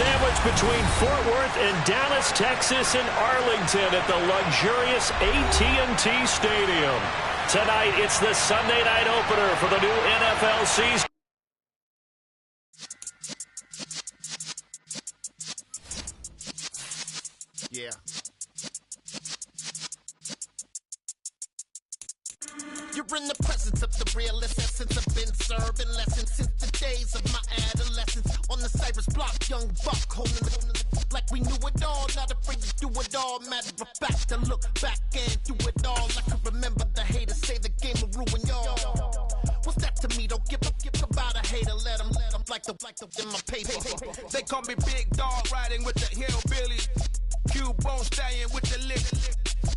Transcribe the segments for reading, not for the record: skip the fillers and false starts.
sandwiched between Fort Worth and Dallas, Texas, and Arlington at the luxurious AT&T Stadium. Tonight, it's the Sunday night opener for the new NFL season. Yeah. You're in the presence of the realest essence. I've been serving lessons since the days of my adolescence. On the Cypress block, young buck holding the like we knew it all. Not afraid to do it all. Matter of fact, to look back and do it all. I can remember the haters say the game will ruin y'all. What's that to me? Don't give about a hater. Let them like the in my paper. They call me Big Dog, riding with the hillbillies. Cubone staying with the lick.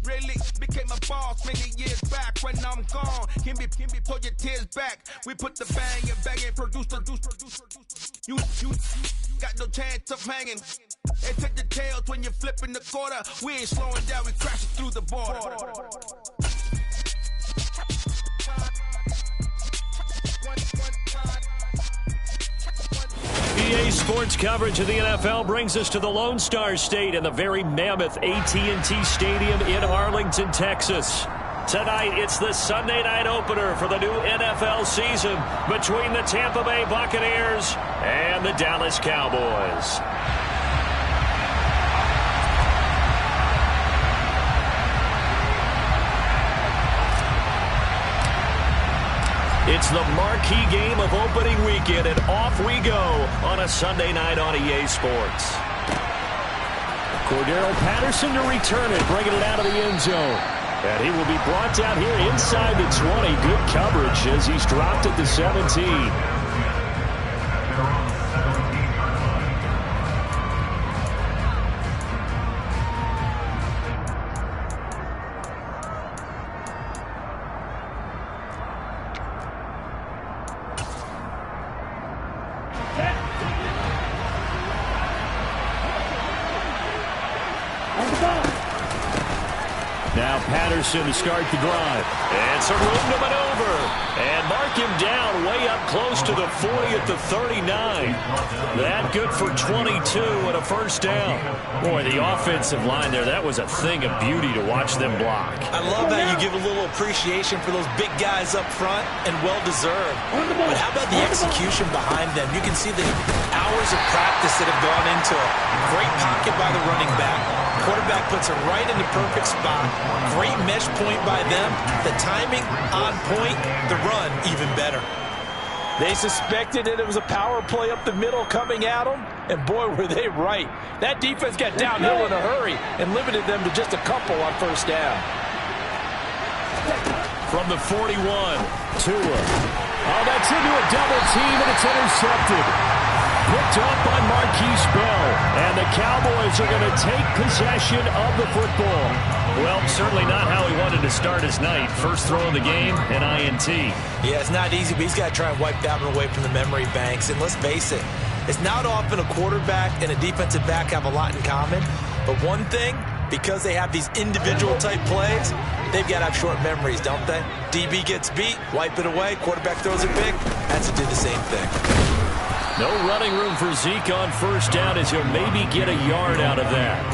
Really became a boss many years back. When I'm gone, can be pull your tears back. We put the bang and produce. You got no chance of hanging. And take the tails when you're flipping the quarter. We ain't slowing down, we crashing through the border. EA Sports coverage of the NFL brings us to the Lone Star State and the very mammoth AT&T Stadium in Arlington, Texas. Tonight, it's the Sunday night opener for the new NFL season between the Tampa Bay Buccaneers and the Dallas Cowboys. It's the marquee game of opening weekend, and off we go on a Sunday night on EA Sports. Cordero Patterson to return it, bringing it out of the end zone. And he will be brought down here inside the 20. Good coverage as he's dropped at the 17. Now Patterson to start the drive. And some room to maneuver. And mark him down way up close to the 40 at the 39. That good for 22 and a first down. Boy, the offensive line there, that was a thing of beauty to watch them block. I love how you give a little appreciation for those big guys up front, and well-deserved. But how about the execution behind them? You can see the hours of practice that have gone into it. Great pocket by the running back. Quarterback puts it right in the perfect spot. Great mesh point by them. The timing on point. The run even better. They suspected that it was a power play up the middle coming at them, and boy, were they right. That defense got downhill in a hurry and limited them to just a couple on first down. From the 41, Tua. Oh, that's into a double team, and it's intercepted. Picked up by Marquise Bell, and the Cowboys are going to take possession of the football. Well, certainly not how he wanted to start his night. First throw of the game, an INT. Yeah, it's not easy, but he's got to try and wipe that one away from the memory banks. And let's face it, it's not often a quarterback and a defensive back have a lot in common. But one thing, because they have these individual type plays, they've got to have short memories, don't they? DB gets beat, wipe it away, quarterback throws it big, has to do the same thing. No running room for Zeke on first down as he'll maybe get a yard out of that.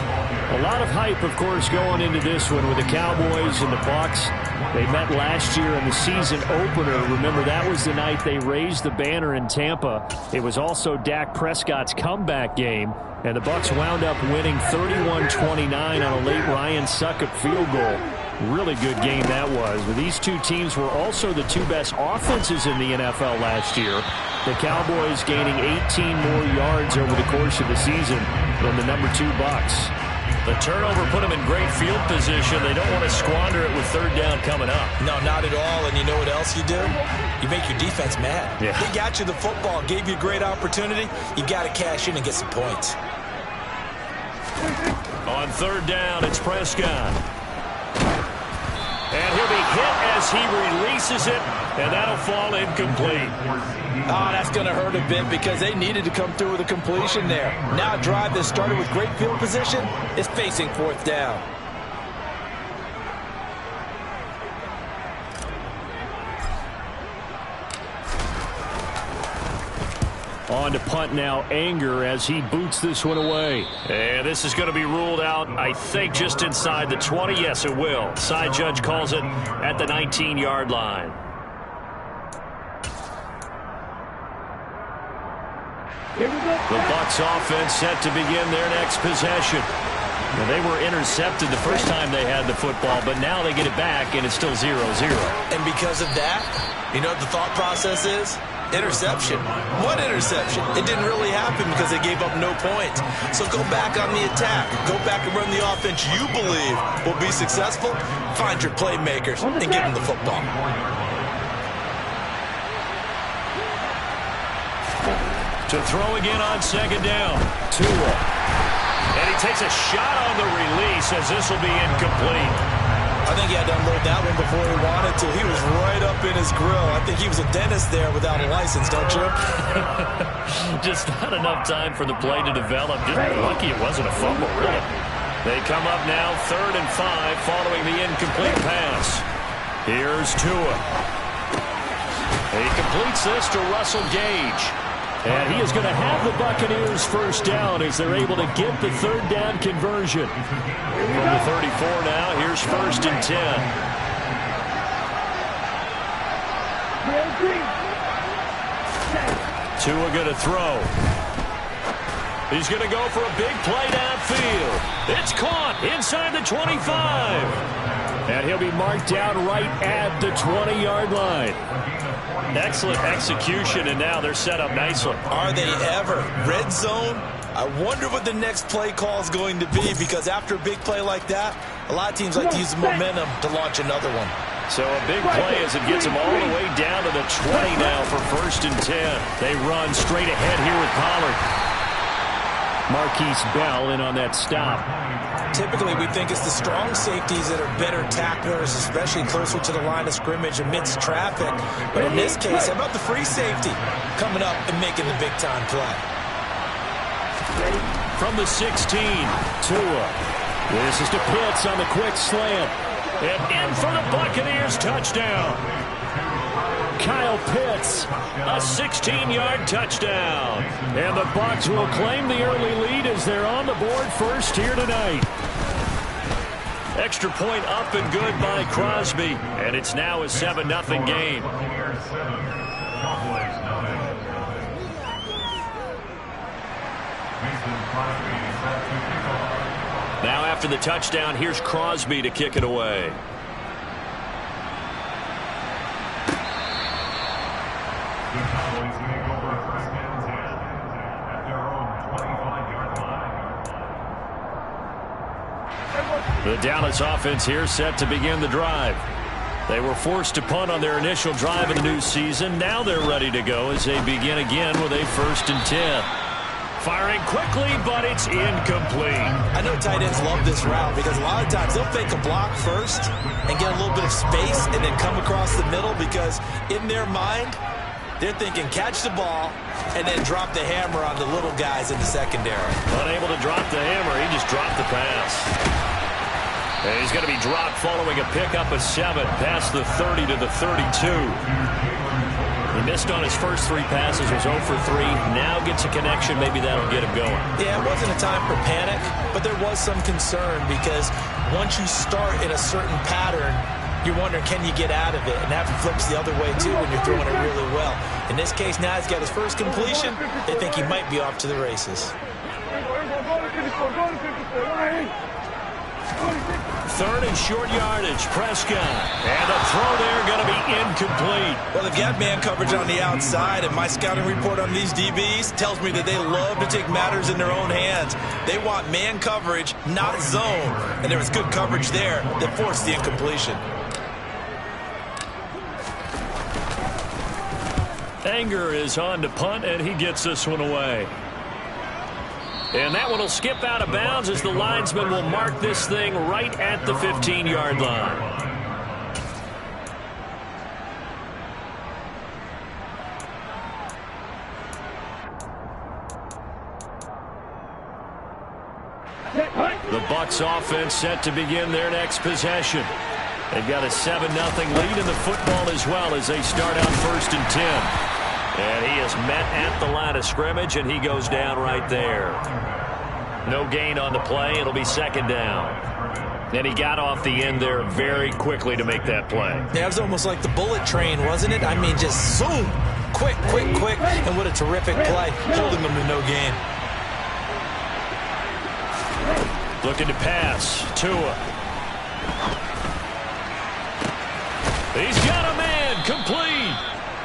A lot of hype, of course, going into this one with the Cowboys and the Bucs. They met last year in the season opener. Remember, that was the night they raised the banner in Tampa. It was also Dak Prescott's comeback game, and the Bucs wound up winning 31-29 on a late Ryan Succop field goal. Really good game that was. But these two teams were also the two best offenses in the NFL last year. The Cowboys gaining 18 more yards over the course of the season than the number 2 Bucs. The turnover put them in great field position. They don't want to squander it with third down coming up. No, not at all. And you know what else you do? You make your defense mad. Yeah. They got you the football, gave you a great opportunity. You got to cash in and get some points. On third down, it's Prescott. And he'll be hit as he releases it, and that'll fall incomplete. Oh, that's going to hurt a bit because they needed to come through with a completion there. Now a drive that started with great field position is facing fourth down. On to punt now, Anger, as he boots this one away. And this is going to be ruled out, I think, just inside the 20. Yes, it will. Side judge calls it at the 19-yard line. The Bucs offense set to begin their next possession. Now, they were intercepted the first time they had the football, but now they get it back, and it's still 0-0. And because of that, you know what the thought process is? Interception. One interception. It didn't really happen because they gave up no points. So go back on the attack. Go back and run the offense you believe will be successful. Find your playmakers and give them the football. To throw again on second down. Tua. And he takes a shot on the release as this will be incomplete. I think he had to unload that one before he wanted to. He was right up in his grill. I think he was a dentist there without a license, don't you? Just not enough time for the play to develop. Just lucky it wasn't a fumble, really. They come up now 3rd and 5 following the incomplete pass. Here's Tua. He completes this to Russell Gage. And he is going to have the Buccaneers first down as they're able to get the 3rd down conversion. From the 34 now, here's 1st and 10. Tua going to throw. He's going to go for a big play downfield. It's caught inside the 25. And he'll be marked down right at the 20-yard line. Excellent execution, and now they're set up nicely. Are they ever? Red zone? I wonder what the next play call is going to be, because after a big play like that, a lot of teams like to use the momentum to launch another one. So a big play as it gets them all the way down to the 20 now for 1st and 10. They run straight ahead here with Pollard. Marquise Bell in on that stop. Typically, we think it's the strong safeties that are better tacklers, especially closer to the line of scrimmage amidst traffic. But in this case, how about the free safety coming up and making the big-time play? From the 16, Tua. This is to Pitts on the quick slant. And in for the Buccaneers touchdown. Kyle Pitts, a 16-yard touchdown. And the Bucs will claim the early lead as they're on the board first here tonight. Extra point up and good by Crosby. And it's now a 7-0 game. Now after the touchdown, here's Crosby to kick it away. The Dallas offense here set to begin the drive. They were forced to punt on their initial drive of the new season. Now they're ready to go as they begin again with a 1st and 10. Firing quickly, but it's incomplete. I know tight ends love this route because a lot of times they'll fake a block first and get a little bit of space and then come across the middle, because in their mind, they're thinking catch the ball and then drop the hammer on the little guys in the secondary. Unable to drop the hammer, he just dropped the pass. And he's going to be dropped following a pickup of 7 past the 30 to the 32. He missed on his first 3 passes, was 0 for 3. Now gets a connection. Maybe that'll get him going. Yeah, it wasn't a time for panic, but there was some concern because once you start in a certain pattern, you're wondering, can you get out of it? And that flips the other way, too, when you're throwing it really well. In this case, now he's got his first completion. They think he might be off to the races. 3rd and short yardage, Prescott. And the throw there going to be incomplete. Well, they've got man coverage on the outside, and my scouting report on these DBs tells me that they love to take matters in their own hands. They want man coverage, not zone. And there was good coverage there that forced the incompletion. Anger is on to punt, and he gets this one away. And that one will skip out of bounds as the linesman will mark this thing right at the 15-yard line. The Bucs offense set to begin their next possession. They've got a 7-0 lead in the football as well as they start out 1st and 10. And he is met at the line of scrimmage, and he goes down right there. No gain on the play. It'll be second down. And he got off the end there very quickly to make that play. Yeah, it was almost like the bullet train, wasn't it? I mean, just zoom. Quick, quick, quick. And what a terrific play, holding them to no gain. Looking to pass. Tua. He's got a man. Complete.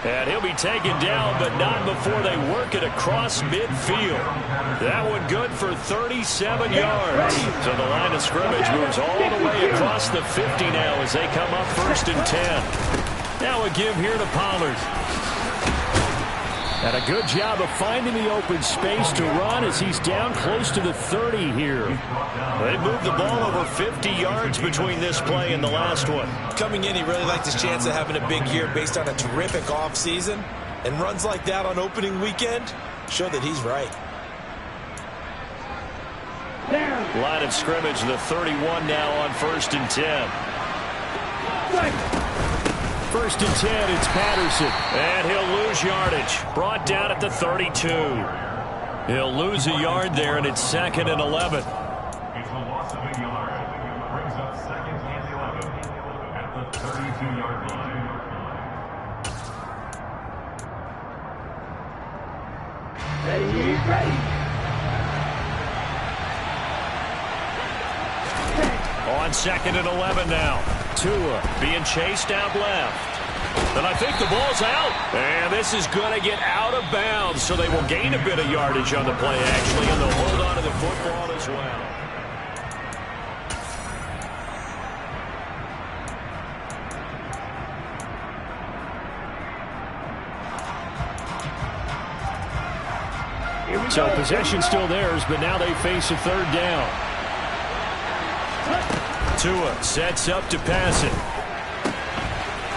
And he'll be taken down, but not before they work it across midfield. That one good for 37 yards. So the line of scrimmage moves all the way across the 50 now as they come up 1st and 10. Now a give here to Pollard. And a good job of finding the open space to run as he's down close to the 30 here. They moved the ball over 50 yards between this play and the last one. Coming in, he really liked his chance of having a big year based on a terrific offseason. And runs like that on opening weekend show that he's right. Line of scrimmage, the 31 now on 1st and 10. 1st and 10, it's Patterson. And he'll lose yardage. Brought down at the 32. He'll lose a yard there, and it's 2nd and 11. It's a loss of a yard. Brings up 2nd and 11 at the 32-yard line. Ready. On 2nd and 11 now. Tua being chased out left. And I think the ball's out. And this is going to get out of bounds, so they will gain a bit of yardage on the play, actually, and they'll hold on to the football as well. So possession still theirs, but now they face a 3rd down. Tua sets up to pass it.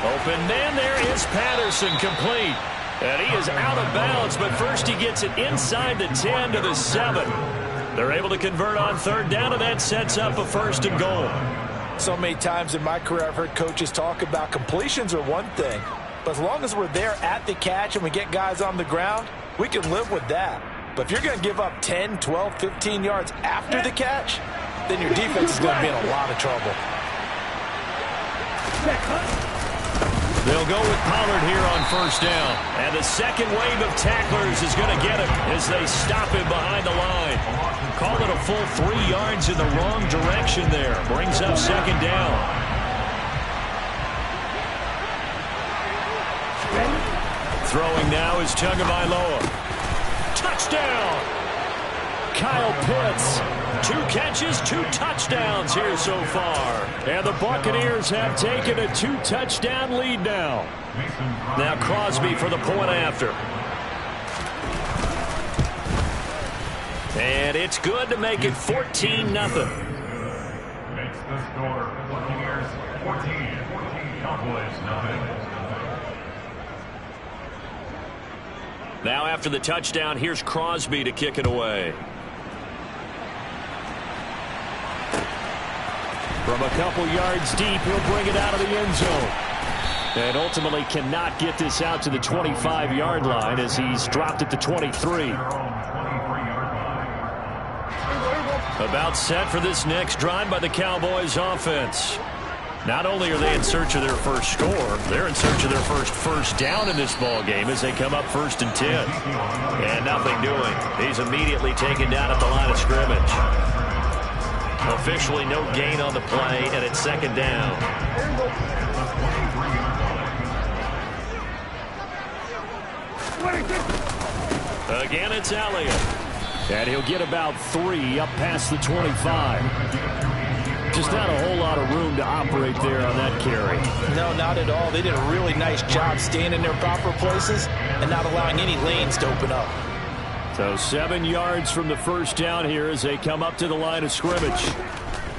Open man there is Patterson, complete. And he is out of bounds, but first he gets it inside the 10 to the 7. They're able to convert on 3rd down, and that sets up a 1st and goal. So many times in my career I've heard coaches talk about completions are one thing, but as long as we're there at the catch and we get guys on the ground, we can live with that. But if you're going to give up 10, 12, 15 yards after the catch, then your defense is going to be in a lot of trouble. They'll go with Pollard here on 1st down. And the second wave of tacklers is going to get him as they stop him behind the line. Call it a full 3 yards in the wrong direction there. Brings up 2nd down. Throwing now is Tagovailoa. Touchdown! Kyle Pitts. 2 catches, 2 touchdowns here so far. And the Buccaneers have taken a 2-touchdown lead now. Now Crosby for the point after. And it's good to make it 14-0. Makes the score. Buccaneers 14. Cowboys nothing. Now after the touchdown, here's Crosby to kick it away. From a couple yards deep, he'll bring it out of the end zone. And ultimately cannot get this out to the 25-yard line as he's dropped at the 23. About set for this next drive by the Cowboys offense. Not only are they in search of their first score, they're in search of their first down in this ball game as they come up 1st and 10. And nothing doing. He's immediately taken down at the line of scrimmage. Officially no gain on the play, and it's 2nd down. Again, it's Elliott. And he'll get about 3 up past the 25. Just not a whole lot of room to operate there on that carry. No, not at all. They did a really nice job staying in their proper places and not allowing any lanes to open up. So 7 yards from the 1st down here as they come up to the line of scrimmage.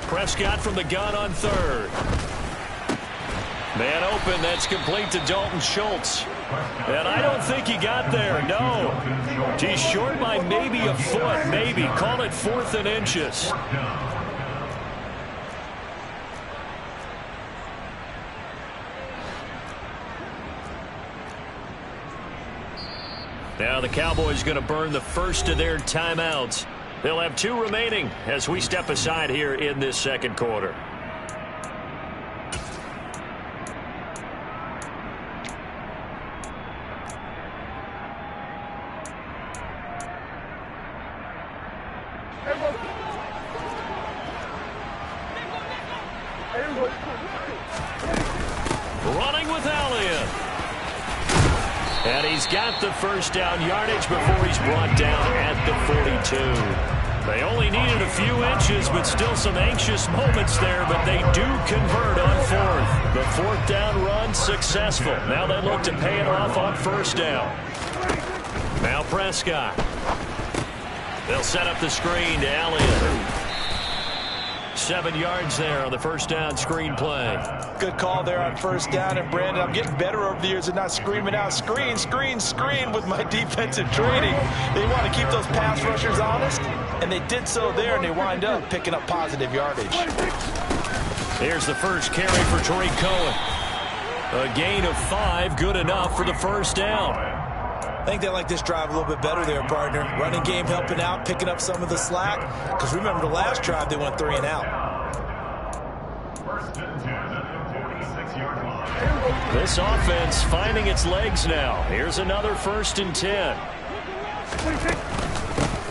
Prescott from the gun on 3rd. Man open, that's complete to Dalton Schultz. And I don't think he got there, no. He's short by maybe a foot, maybe. Call it 4th and inches. Now the Cowboys going to burn the first of their timeouts. They'll have 2 remaining as we step aside here in this second quarter. Running with Elliott. And he's got the first down yardage before he's brought down at the 42. They only needed a few inches, but still some anxious moments there, but they do convert on 4th. The 4th down run successful. Now they look to pay it off on 1st down. Now Prescott. They'll set up the screen to Elliott. 7 yards there on the 1st down screen play. Good call there on 1st down. And, Brandon, I'm getting better over the years and not screaming out, screen, screen, screen with my defensive training. They want to keep those pass rushers honest, and they did so there, and they wind up picking up positive yardage. Here's the first carry for Tariq Cohen. A gain of 5, good enough for the 1st down. I think they like this drive a little bit better there, partner. Running game helping out, picking up some of the slack. Because remember the last drive, they went 3 and out. First and 10 at the 46-yard line. This offense finding its legs now. Here's another 1st and 10.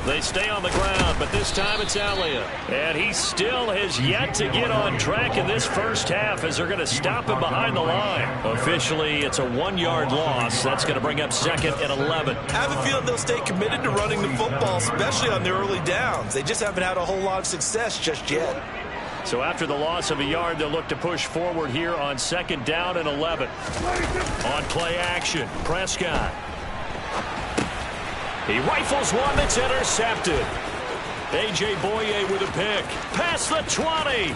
They stay on the ground, but this time it's Elliott. And he still has yet to get on track in this first half as they're going to stop him behind the line. Officially, it's a 1-yard loss. That's going to bring up 2nd and 11. I have a feeling they'll stay committed to running the football, especially on their early downs. They just haven't had a whole lot of success just yet. So after the loss of a yard, they'll look to push forward here on 2nd down and 11. On play action, Prescott. He rifles one that's intercepted. A.J. Boye with a pick. Past the 20.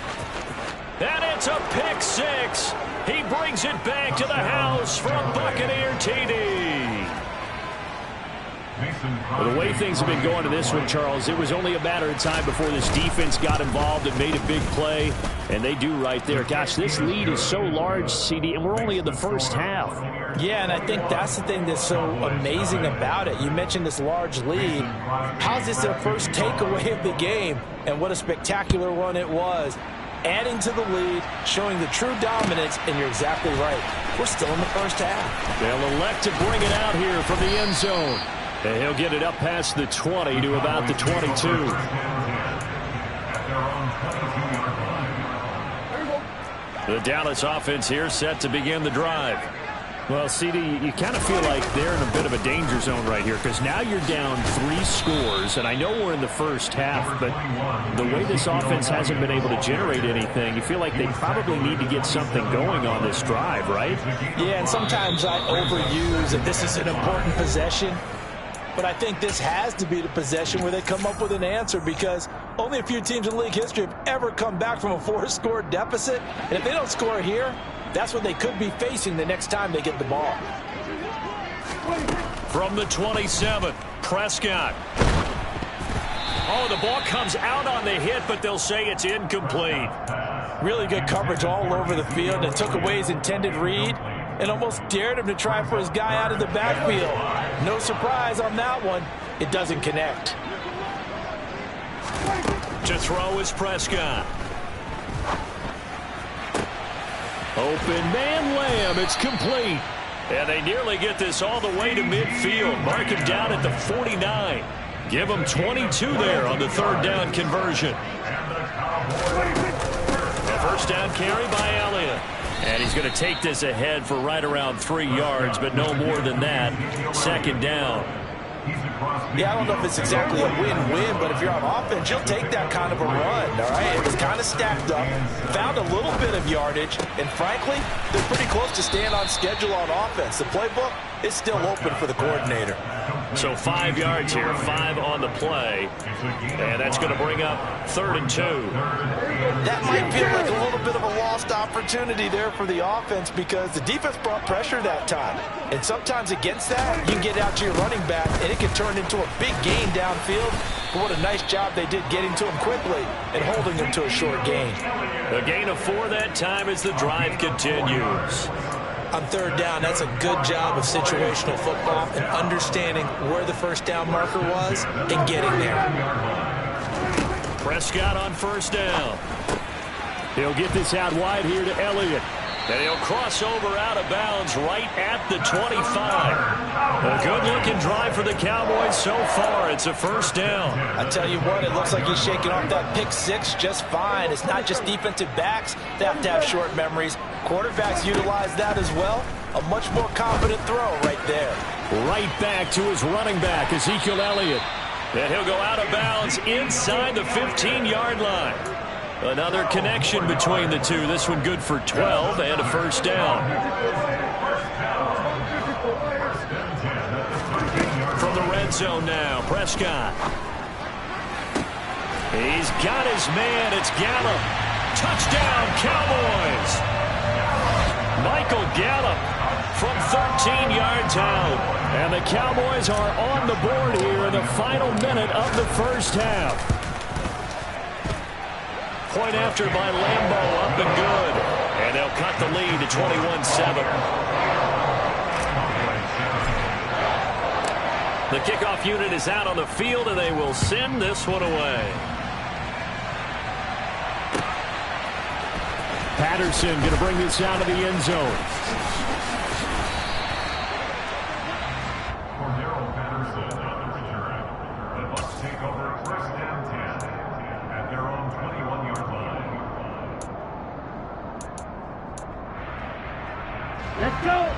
And it's a pick 6. He brings it back to the house from Buccaneer TD. Well, the way things have been going to this one, Charles, it was only a matter of time before this defense got involved and made a big play. And they do right there. Gosh, this lead is so large, CD, and we're only in the first half. Yeah, and I think that's the thing that's so amazing about it. You mentioned this large lead. How's this their first takeaway of the game? And what a spectacular one it was. Adding to the lead, showing the true dominance, and you're exactly right. We're still in the first half. They'll elect to bring it out here from the end zone. And he'll get it up past the 20 to about the 22. The Dallas offense here set to begin the drive. Well, CD, you kind of feel like they're in a bit of a danger zone right here because now you're down 3 scores, and I know we're in the first half, but the way this offense hasn't been able to generate anything, you feel like they probably need to get something going on this drive, right? Yeah, and sometimes I overuse that this is an important possession. But I think this has to be the possession where they come up with an answer because only a few teams in league history have ever come back from a 4-score deficit. And if they don't score here, that's what they could be facing the next time they get the ball. From the 27, Prescott. Oh, the ball comes out on the hit, but they'll say it's incomplete. Really good coverage all over the field and took away his intended read and almost dared him to try for his guy out of the backfield. No surprise on that one. It doesn't connect. To throw is Prescott. Open man Lamb. It's complete. And they nearly get this all the way to midfield. Mark him down at the 49. Give him 22 there on the 3rd down conversion. The 1st down carry by Elliott. And he's going to take this ahead for right around 3 yards, but no more than that. 2nd down. Yeah, I don't know if it's exactly a win-win, but if you're on offense, you'll take that kind of a run, all right? It was kind of stacked up, found a little bit of yardage, and frankly, they're pretty close to staying on schedule on offense. The playbook is still open for the coordinator. So 5 yards here, 5 on the play, and that's going to bring up 3rd and 2. That might feel like a little bit of a lost opportunity there for the offense because the defense brought pressure that time. And sometimes against that, you can get out to your running back, and it can turn into a big gain downfield. But what a nice job they did getting to him quickly and holding him to a short gain. A gain of 4 that time as the drive continues. On third down, that's a good job of situational football and understanding where the first down marker was and getting there. Prescott on first down. He'll get this out wide here to Elliott. And he'll cross over out of bounds right at the 25. A good-looking drive for the Cowboys so far. It's a first down. I tell you what, it looks like he's shaking off that pick six just fine. It's not just defensive backs that have to have short memories. Quarterbacks utilize that as well. A much more confident throw right there. Right back to his running back, Ezekiel Elliott. And he'll go out of bounds inside the 15-yard line. Another connection between the two. This one good for 12 and a first down. From the red zone now, Prescott. He's got his man. It's Gallup. Touchdown, Cowboys. Michael Gallup from 13 yards out. And the Cowboys are on the board here in the final minute of the first half. Point after by Lambeau, up and good. And they'll cut the lead to 21-7. The kickoff unit is out on the field, and they will send this one away. Patterson going to bring this out of the end zone.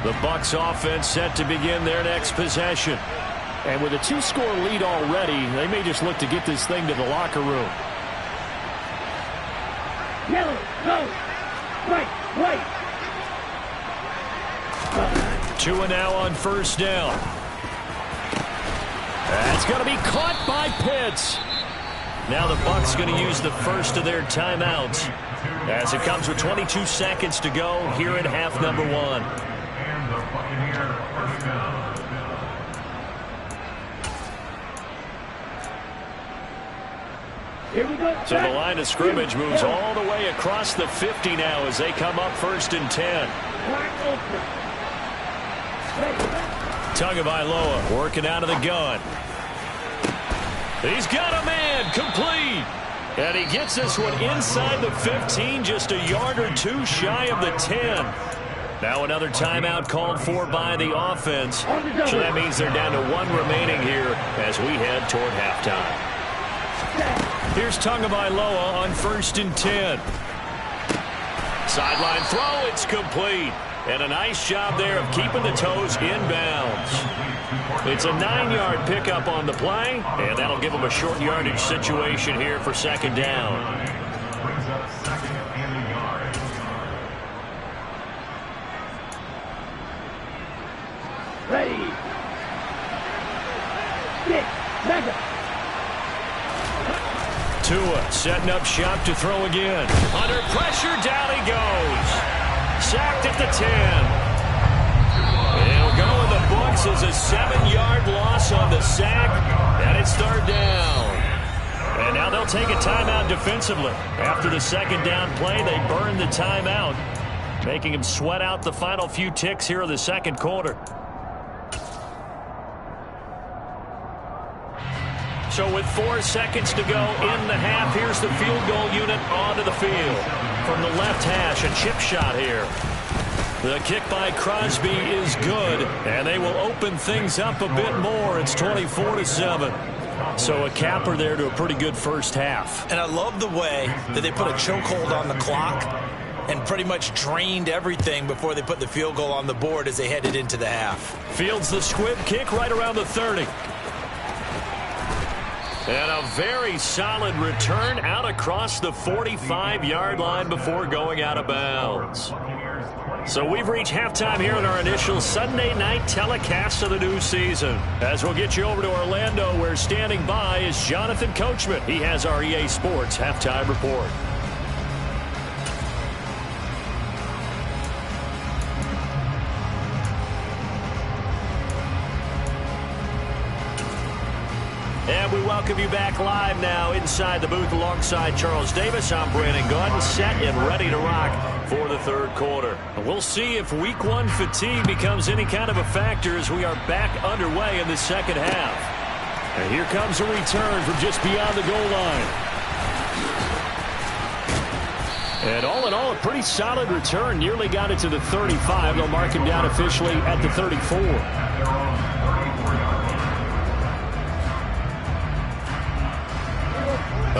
The Bucs offense set to begin their next possession. And with a 2-score lead already, they may just look to get this thing to the locker room. Yellow, go, right. Two and now on first down. That's going to be caught by Pitts. Now the Bucs going to use the first of their timeouts as it comes with 22 seconds to go here in half number one. Here we go. So the line of scrimmage moves all the way across the 50 now as they come up first and 10. Tagovailoa working out of the gun. He's got a man, complete. And he gets this one inside the 15, just a yard or two shy of the 10. Now another timeout called for by the offense. So that means they're down to one remaining here as we head toward halftime. Here's Tagovailoa on first and 10. Sideline throw, it's complete. And a nice job there of keeping the toes inbounds. It's a 9-yard pickup on the play, and that'll give them a short yardage situation here for second down. Brings up second and a yard. Ready. Stick. Mega. Tua setting up shop to throw again. Under pressure, down he goes. Sacked at the 10. It'll go in the books as a 7-yard loss on the sack, and it's third down. And now they'll take a timeout defensively. After the second down play, they burn the timeout, making him sweat out the final few ticks here in the second quarter. So with 4 seconds to go in the half, here's the field goal unit onto the field. From the left hash, a chip shot here. The kick by Crosby is good, and they will open things up a bit more. It's 24-7. So a capper there to a pretty good first half. And I love the way that they put a chokehold on the clock and pretty much drained everything before they put the field goal on the board as they headed into the half. Fields the squib kick right around the 30. And a very solid return out across the 45-yard line before going out of bounds. So we've reached halftime here in our initial Sunday night telecast of the new season. As we'll get you over to Orlando, where standing by is Jonathan Coachman. He has our EA Sports halftime report. And we welcome you back live now inside the booth alongside Charles Davis. I'm Brandon Gaudin, set and ready to rock for the third quarter. We'll see if week one fatigue becomes any kind of a factor as we are back underway in the second half. And here comes a return from just beyond the goal line. And all in all, a pretty solid return. Nearly got it to the 35. They'll mark him down officially at the 34.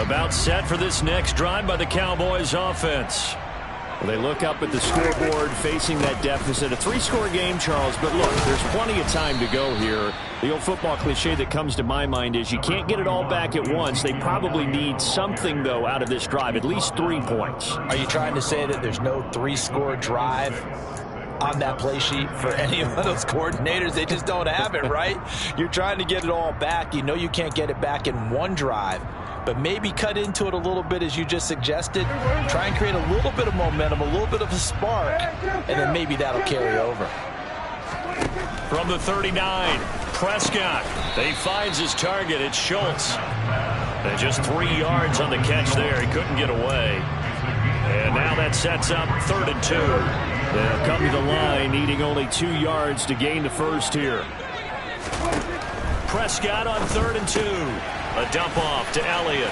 About set for this next drive by the Cowboys offense. Well, they look up at the scoreboard facing that deficit. A three-score game, Charles, but look, there's plenty of time to go here. The old football cliche that comes to my mind is you can't get it all back at once. They probably need something, though, out of this drive, at least 3 points. Are you trying to say that there's no three-score drive on that play sheet for any of those coordinators? They just don't have it, right? You're trying to get it all back. You know you can't get it back in one drive. But maybe cut into it a little bit as you just suggested. Try and create a little bit of momentum, a little bit of a spark, and then maybe that'll carry over. From the 39, Prescott. They finds his target. It's Schultz. And just 3 yards on the catch there. He couldn't get away. And now that sets up 3rd and 2. They'll come to the line needing only 2 yards to gain the first here. Prescott on 3rd and 2. A dump off to Elliott.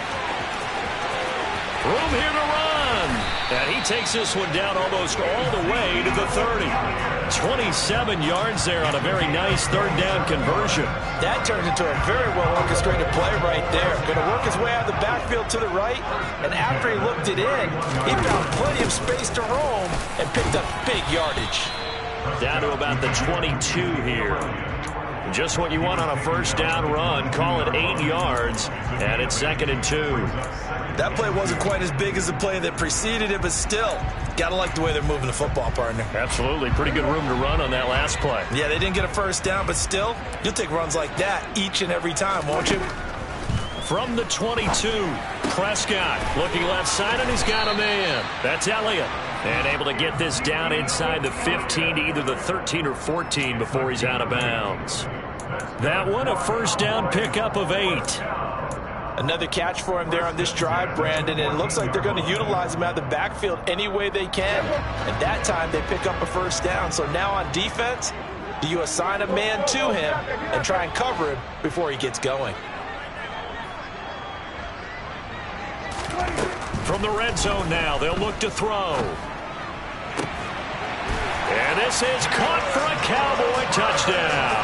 Room here to run. And he takes this one down almost all the way to the 30. 27 yards there on a very nice 3rd down conversion. That turned into a very well orchestrated play right there. Going to work his way out of the backfield to the right. And after he looked it in, he found plenty of space to roam and picked up big yardage. Down to about the 22 here. Just what you want on a 1st down run. Call it 8 yards, and it's 2nd and 2. That play wasn't quite as big as the play that preceded it, but still, gotta like the way they're moving the football, partner. Absolutely. Pretty good room to run on that last play. Yeah, they didn't get a 1st down, but still, you'll take runs like that each and every time, won't you? From the 22, Prescott looking left side, and he's got a man. That's Elliott. And able to get this down inside the 15 to either the 13 or 14 before he's out of bounds. That one, a 1st down pickup of 8. Another catch for him there on this drive, Brandon, and it looks like they're going to utilize him out of the backfield any way they can. And that time they pick up a 1st down. So now on defense, do you assign a man to him and try and cover him before he gets going? From the red zone now, they'll look to throw. And this is caught for a Cowboy touchdown.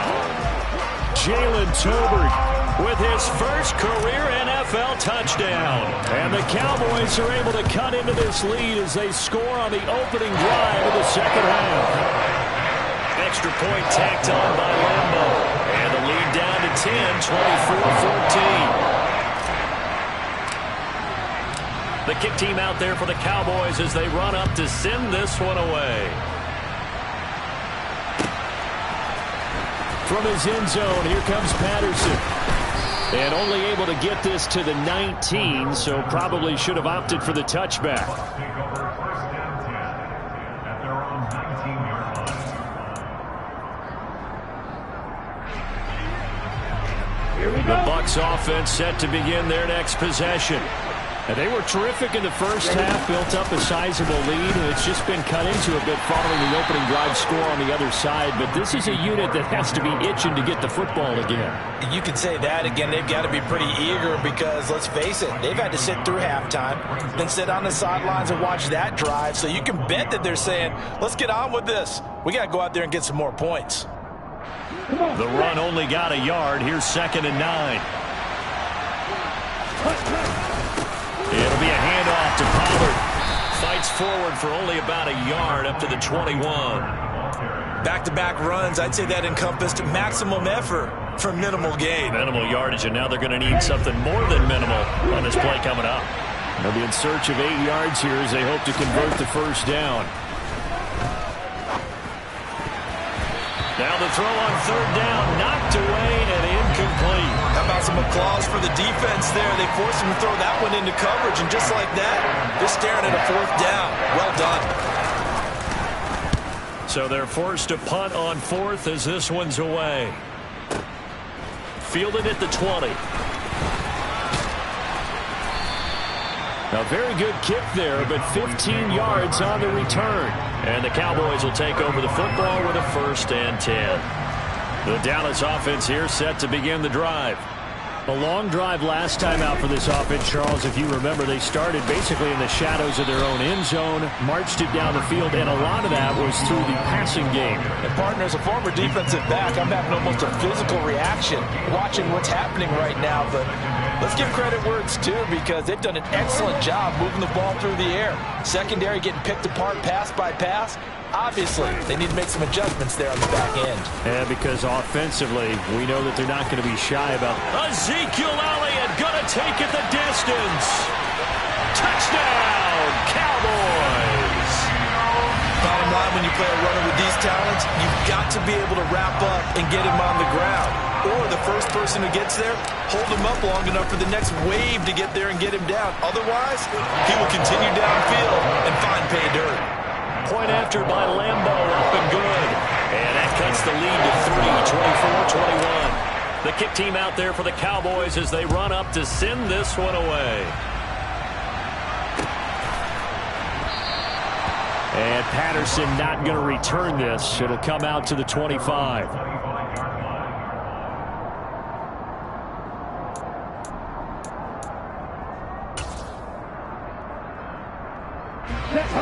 Jalen Tolbert with his first career NFL touchdown. And the Cowboys are able to cut into this lead as they score on the opening drive of the second half. Extra point tacked on by Lambo. And the lead down to 10, 24-14. The kick team out there for the Cowboys as they run up to send this one away. From his end zone, here comes Patterson. And only able to get this to the 19, so probably should have opted for the touchback. The Bucs offense set to begin their next possession. And they were terrific in the first half, built up a sizable lead, and it's just been cut into a bit following the opening drive score on the other side. But this is a unit that has to be itching to get the football again. You can say that again. They've got to be pretty eager because, let's face it, they've had to sit through halftime, then sit on the sidelines and watch that drive. So you can bet that they're saying, let's get on with this. We got to go out there and get some more points. The run only got a yard. Here's 2nd and 9. It'll be a handoff to Pollard. Fights forward for only about a yard up to the 21. Back-to-back runs, I'd say that encompassed maximum effort for minimal gain. Minimal yardage, and now they're going to need something more than minimal on this play coming up. They'll be in search of 8 yards here as they hope to convert the 1st down. Now the throw on 3rd down, knocked away and incomplete. How about some applause for the defense there? They forced him to throw that one into coverage, and just like that, they're staring at a 4th down. Well done. So they're forced to punt on 4th as this one's away. Fielded at the 20. A very good kick there, but 15 yards on the return. And the Cowboys will take over the football with a 1st and 10. The Dallas offense here set to begin the drive. A long drive last time out for this offense, Charles. If you remember, they started basically in the shadows of their own end zone, marched it down the field, and a lot of that was through the passing game. And partner, as a former defensive back, I'm having almost a physical reaction watching what's happening right now. But let's give credit where it's due, because they've done an excellent job moving the ball through the air. Secondary getting picked apart pass by pass. Obviously, they need to make some adjustments there on the back end. And because offensively, we know that they're not going to be shy about Ezekiel Elliott going to take it the distance. Touchdown, Cowboys! Bottom line, when you play a runner with these talents, you've got to be able to wrap up and get him on the ground. Or the first person who gets there, hold him up long enough for the next wave to get there and get him down. Otherwise, he will continue downfield and find pay dirt. Point after by Lambo, up and good. And that cuts the lead to 3, 24-21. The kick team out there for the Cowboys as they run up to send this one away. And Patterson not going to return this. It'll come out to the 25.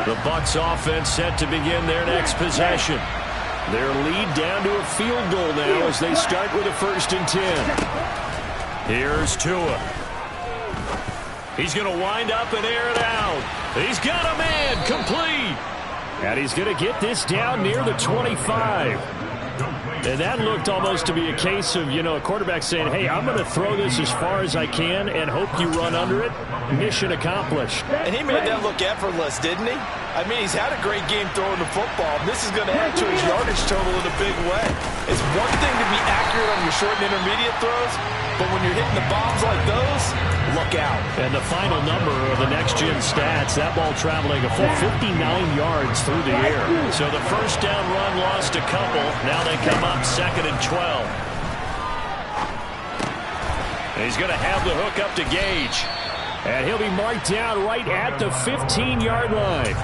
The Bucs offense set to begin their next possession. Their lead down to a field goal now as they start with a 1st and 10. Here's Tua. He's going to wind up and air it out. He's got a man complete. And he's going to get this down near the 25. And that looked almost to be a case of, a quarterback saying, hey, I'm going to throw this as far as I can and hope you run under it. Mission accomplished. And he made that look effortless, didn't he? I mean, he's had a great game throwing the football. This is going to add to his yardage total in a big way. It's one thing to be accurate on your short and intermediate throws, but when you're hitting the bombs like those, look out. And the final number of the next-gen stats, that ball traveling a full 59 yards through the air. So the first down run lost a couple. Now they come up 2nd and 12. And he's going to have the hook up to Gage. And he'll be marked down right at the 15-yard line.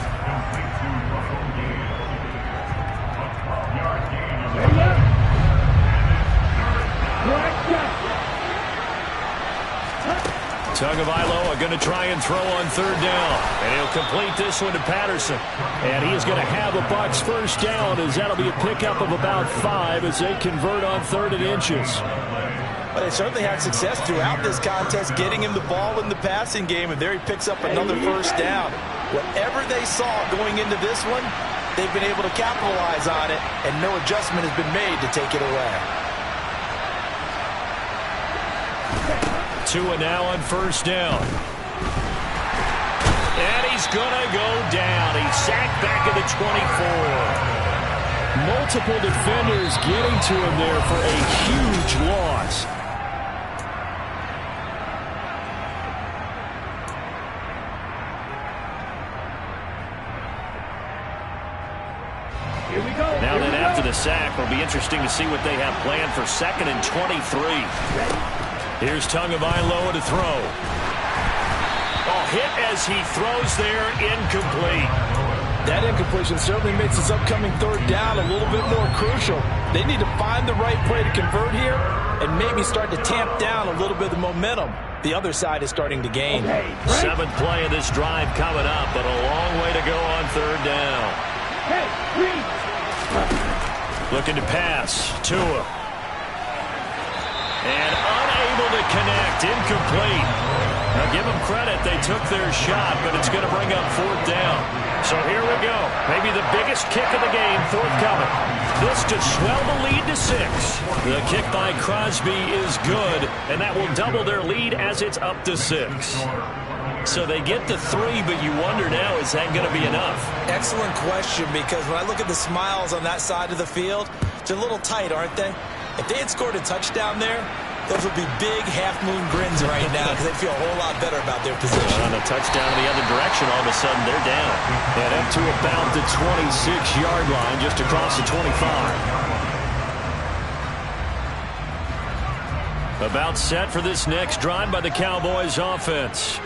Tagovailoa going to try and throw on 3rd down. And he'll complete this one to Patterson. And he is going to have a Bucs 1st down, as that'll be a pickup of about 5 as they convert on 3rd and inches. But they certainly had success throughout this contest, getting him the ball in the passing game, and there he picks up another 1st down. Whatever they saw going into this one, they've been able to capitalize on it, and no adjustment has been made to take it away. Tua now on 1st down. And he's going to go down. He's sacked back at the 24. Multiple defenders getting to him there for a huge loss. Here we go. Now then, after the sack, it'll be interesting to see what they have planned for 2nd and 23. Here's Tagovailoa to throw. Oh, hit as he throws there, incomplete. That incompletion certainly makes this upcoming 3rd down a little bit more crucial. They need to find the right play to convert here and maybe start to tamp down a little bit of the momentum the other side is starting to gain. 7th play of this drive coming up, but a long way to go on 3rd down. Hey, read. Looking to pass. Tua. And unable to connect. Incomplete. Now give them credit. They took their shot, but it's going to bring up 4th down. So here we go. Maybe the biggest kick of the game forthcoming. This to swell the lead to 6. The kick by Crosby is good, and that will double their lead as it's up to 6. So they get to 3, but you wonder now, is that going to be enough? Excellent question, because when I look at the smiles on that side of the field, they're a little tight, aren't they? If they had scored a touchdown there, those would be big half-moon grins right now because they feel a whole lot better about their position. On a touchdown in the other direction, all of a sudden they're down. And up to about the 26-yard line, just across the 25. About set for this next drive by the Cowboys offense.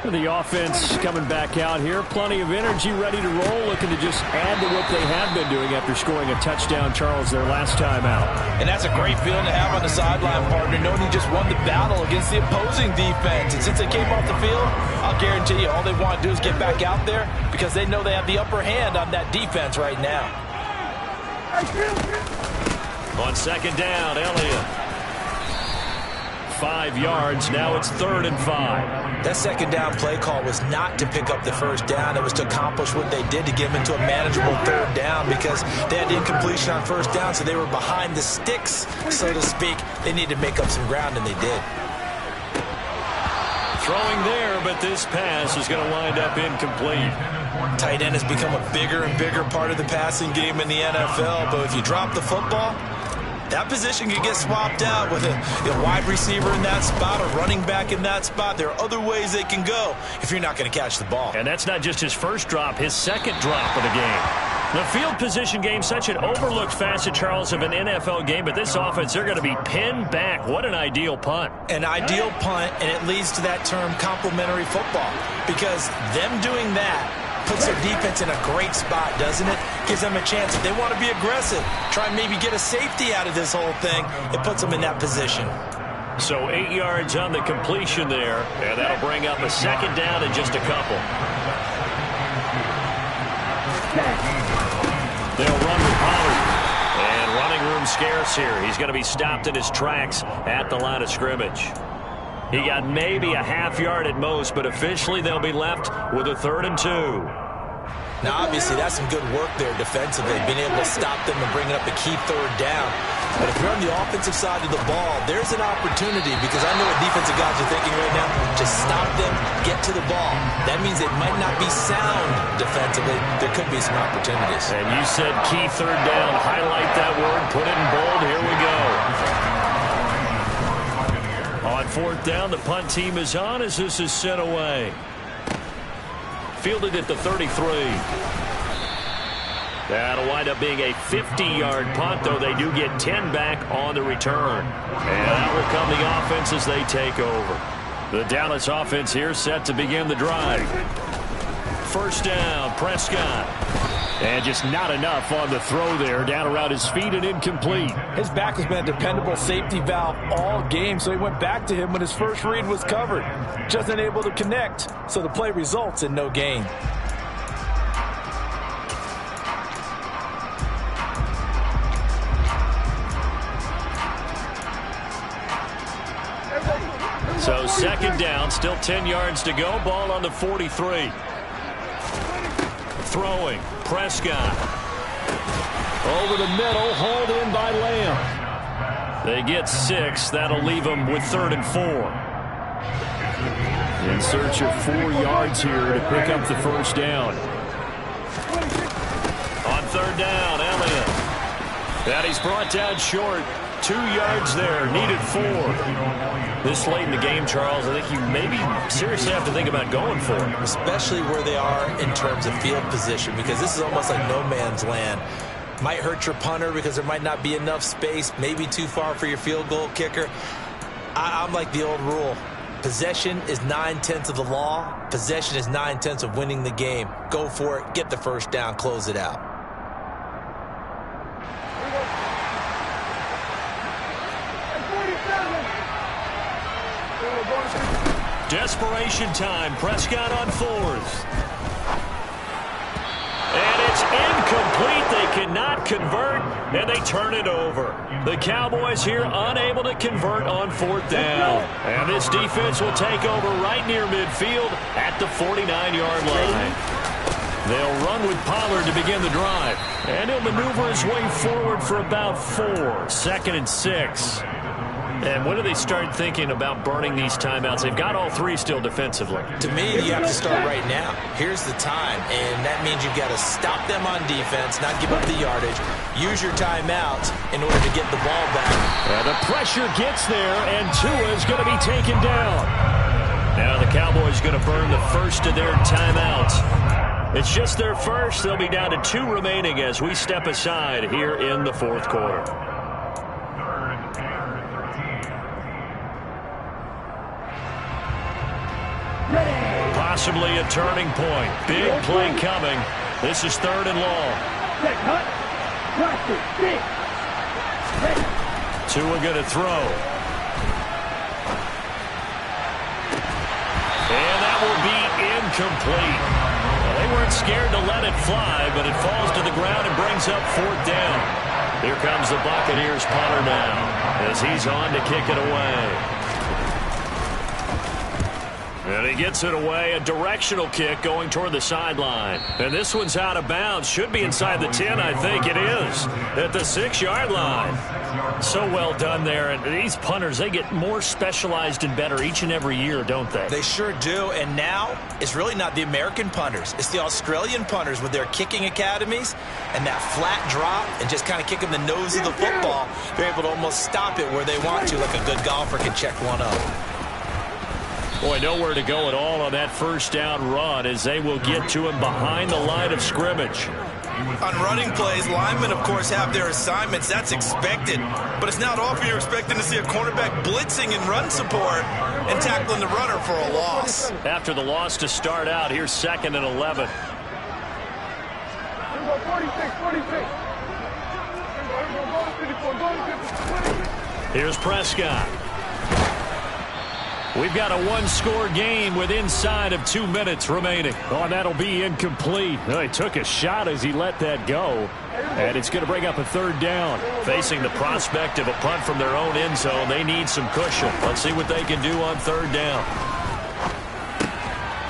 The offense coming back out here. Plenty of energy, ready to roll, looking to just add to what they have been doing after scoring a touchdown, Charles, their last time out. And that's a great feeling to have on the sideline, partner, knowing he just won the battle against the opposing defense. And since they came off the field, I'll guarantee you all they want to do is get back out there because they know they have the upper hand on that defense right now. On second down, Elliott. 5 yards. Now it's 3rd and 5. That second down play call was not to pick up the first down. It was to accomplish what they did to get them into a manageable 3rd down because they had incompletion on first down, so they were behind the sticks, so to speak. They needed to make up some ground, and they did. Throwing there, but this pass is going to wind up incomplete. Tight end has become a bigger and bigger part of the passing game in the NFL, but if you drop the football, that position could get swapped out with a wide receiver in that spot, a running back in that spot. There are other ways they can go if you're not going to catch the ball. And that's not just his first drop, his second drop of the game. The field position game, such an overlooked facet, Charles, of an NFL game, but this offense, they're going to be pinned back. What an ideal punt. An ideal punt, and it leads to that term complementary football, because them doing that puts their defense in a great spot, doesn't it? Gives them a chance. If they want to be aggressive, try and maybe get a safety out of this whole thing, it puts them in that position. So 8 yards on the completion there, and that'll bring up a second down in just a couple. They'll run with Pollard. And running room scarce here. He's going to be stopped in his tracks at the line of scrimmage. He got maybe a half yard at most, but officially they'll be left with a 3rd and 2. Now, obviously, that's some good work there defensively, being able to stop them and bringing up a key 3rd down. But if you're on the offensive side of the ball, there's an opportunity, because I know what defensive guys are thinking right now. Just stop them, get to the ball. That means it might not be sound defensively. There could be some opportunities. And you said key 3rd down. Highlight that word. Put it in bold. Here we go. On 4th down, the punt team is on as this is sent away. Fielded at the 33. That'll wind up being a 50-yard punt, though they do get 10 back on the return. And that will come the offense as they take over. The Dallas offense here set to begin the drive. First down, Prescott. And just not enough on the throw there. Down around his feet and incomplete. His back has been a dependable safety valve all game, so he went back to him when his first read was covered. Just unable to connect, so the play results in no gain. So second down, still 10 yards to go. Ball on the 43. Throwing, Prescott. Over the middle, hauled in by Lamb. They get 6. That'll leave them with 3rd and 4. In search of 4 yards here to pick up the first down. On 3rd down, Elliott. And he's brought down short. 2 yards there, needed 4. This late in the game, Charles, I think you maybe seriously have to think about going for it. Especially where they are in terms of field position, because this is almost like no man's land. Might hurt your punter because there might not be enough space, maybe too far for your field goal kicker. I'm like the old rule. Possession is 9/10 of the law. Possession is 9/10 of winning the game. Go for it, get the first down, close it out. Desperation time. Prescott on 4th. And it's incomplete. They cannot convert, and they turn it over. The Cowboys here unable to convert on 4th down. And this defense will take over right near midfield at the 49-yard line. They'll run with Pollard to begin the drive. And he'll maneuver his way forward for about 4. 2nd and 6. And when do they start thinking about burning these timeouts? They've got all 3 still defensively. To me, you have to start right now. Here's the time, and that means you've got to stop them on defense, not give up the yardage. Use your timeouts in order to get the ball back. The pressure gets there, and Tua is going to be taken down. Now the Cowboys going to burn the first of their timeouts. It's just their first. They'll be down to 2 remaining as we step aside here in the 4th quarter. possibly a turning point. Big play coming. This is 3rd and long. Set, cut. Watch it. Stick. Ready. Tua going to throw. And that will be incomplete. Well, they weren't scared to let it fly, but it falls to the ground and brings up 4th down. Here comes the Buccaneers punter now as he's on to kick it away. And he gets it away, a directional kick going toward the sideline. And this one's out of bounds. Should be inside the 10, I think it is, at the 6-yard line. So well done there. And these punters, they get more specialized and better each and every year, don't they? They sure do. And now it's really not the American punters. It's the Australian punters with their kicking academies and that flat drop and just kind of kicking the nose of the football. They're able to almost stop it where they want to, like a good golfer can check one up. Boy, nowhere to go at all on that 1st down run as they will get to him behind the line of scrimmage. On running plays, linemen, of course, have their assignments. That's expected. But it's not often you're expecting to see a cornerback blitzing in run support and tackling the runner for a loss. After the loss to start out, here's 2nd and 11. 46. Here's Prescott. We've got a 1-score game with inside of 2 minutes remaining. Oh, and that'll be incomplete. Oh, he took a shot as he let that go. And it's going to bring up a 3rd down. Facing the prospect of a punt from their own end zone, they need some cushion. Let's see what they can do on 3rd down.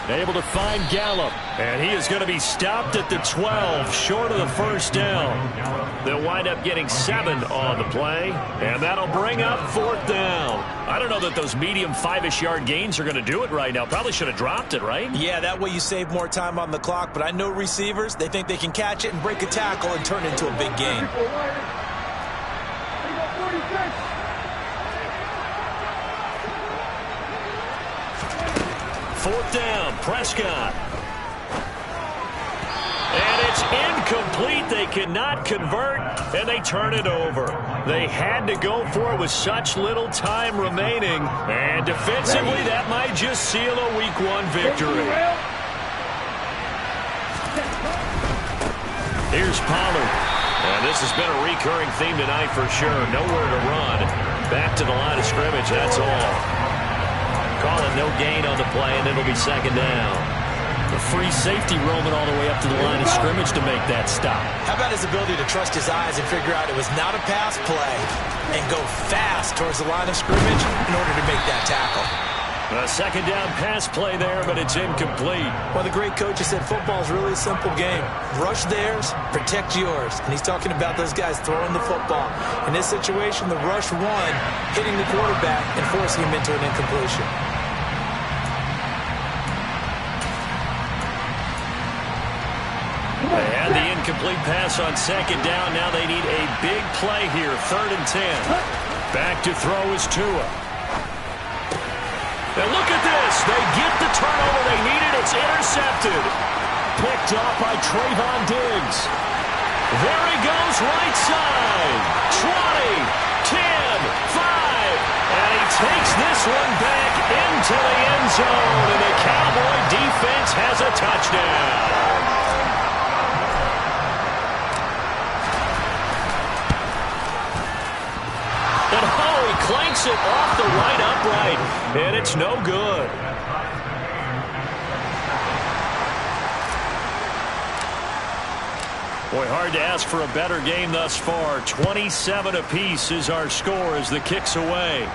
Able to find Gallup. And he is going to be stopped at the 12, short of the 1st down. They'll wind up getting 7 on the play. And that'll bring up 4th down. I don't know that those medium 5-ish yard gains are going to do it right now. Probably should have dropped it, right? Yeah, that way you save more time on the clock. But I know receivers, they think they can catch it and break a tackle and turn it into a big gain. Fourth down, Prescott. And it's incomplete. They cannot convert, and they turn it over. They had to go for it with such little time remaining. And defensively, that might just seal a Week 1 victory. Here's Pollard. And this has been a recurring theme tonight for sure. Nowhere to run. Back to the line of scrimmage, that's all. Calling no gain on the play, and it'll be 2nd down. The free safety roaming all the way up to the line of scrimmage to make that stop. How about his ability to trust his eyes and figure out it was not a pass play and go fast towards the line of scrimmage in order to make that tackle? A 2nd down pass play there, but it's incomplete. One of the great coaches said football is really a simple game. Rush theirs, protect yours. And he's talking about those guys throwing the football. In this situation, the rush won, hitting the quarterback and forcing him into an incompletion. They had the incomplete pass on 2nd down. Now they need a big play here, 3rd and 10. Back to throw is Tua. And look at this. They get the turnover they needed. It's intercepted. Picked up by Trayvon Diggs. There he goes, right side. 20, 10, 5. And he takes this one back into the end zone. And the Cowboy defense has a touchdown. And oh, he clanks it off the right upright, and it's no good. Boy, hard to ask for a better game thus far. 27 apiece is our score as the kick's away.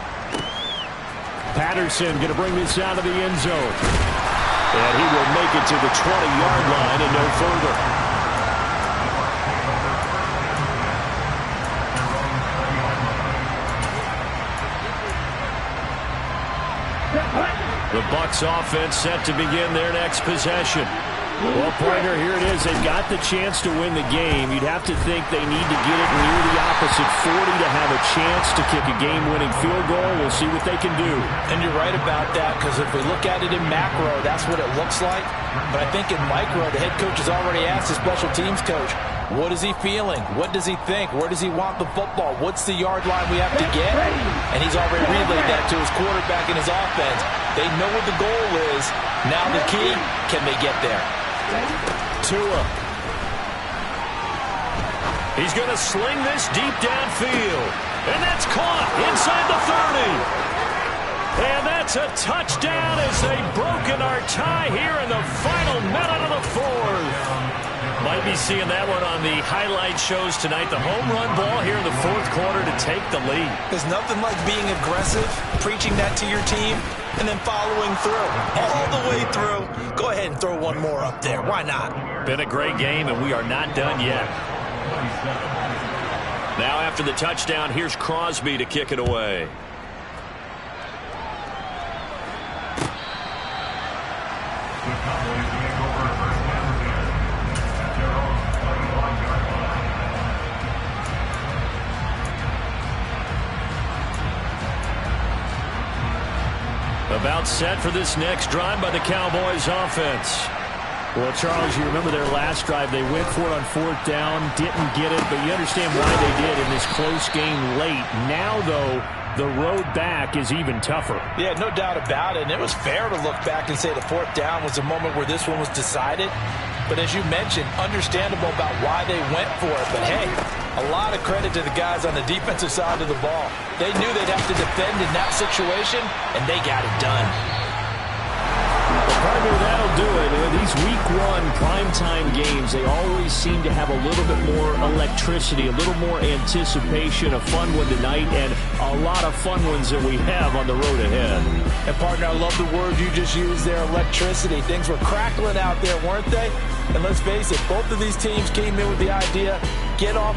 Patterson going to bring this out of the end zone. And he will make it to the 20-yard line and no further. The Bucs offense set to begin their next possession. Well, Pointer, here it is. They've got the chance to win the game. You'd have to think they need to get it near the opposite 40 to have a chance to kick a game-winning field goal. We'll see what they can do. And you're right about that, because if we look at it in macro, that's what it looks like. But I think in micro, the head coach has already asked the special teams coach, What is he feeling? What does he think? Where does he want the football? What's the yard line we have to get? And he's already relayed that to his quarterback and his offense. They know what the goal is. Now the key, can they get there? Tua. He's going to sling this deep downfield. And that's caught inside the 30. And that's a touchdown as they've broken our tie here in the final minute of the fourth. Might be seeing that one on the highlight shows tonight. The home run ball here in the fourth quarter to take the lead. There's nothing like being aggressive, preaching that to your team, and then following through. All the way through. Go ahead and throw one more up there. Why not? Been a great game, and we are not done yet. Now after the touchdown, here's Crosby to kick it away. About set for this next drive by the Cowboys offense. Well, Charles, you remember their last drive. They went for it on fourth down, didn't get it, but you understand why they did in this close game late. Now, though, the road back is even tougher. Yeah, no doubt about it. And it was fair to look back and say the fourth down was the moment where this one was decided. But as you mentioned, understandable about why they went for it. But, hey, a lot of credit to the guys on the defensive side of the ball. They knew they'd have to defend in that situation, and they got it done. Partner, that'll do it. These week one primetime games, they always seem to have a little bit more electricity, a little more anticipation, a fun one tonight, and a lot of fun ones that we have on the road ahead. And, partner, I love the word you just used there, electricity. Things were crackling out there, weren't they? And let's face it, both of these teams came in with the idea, get off to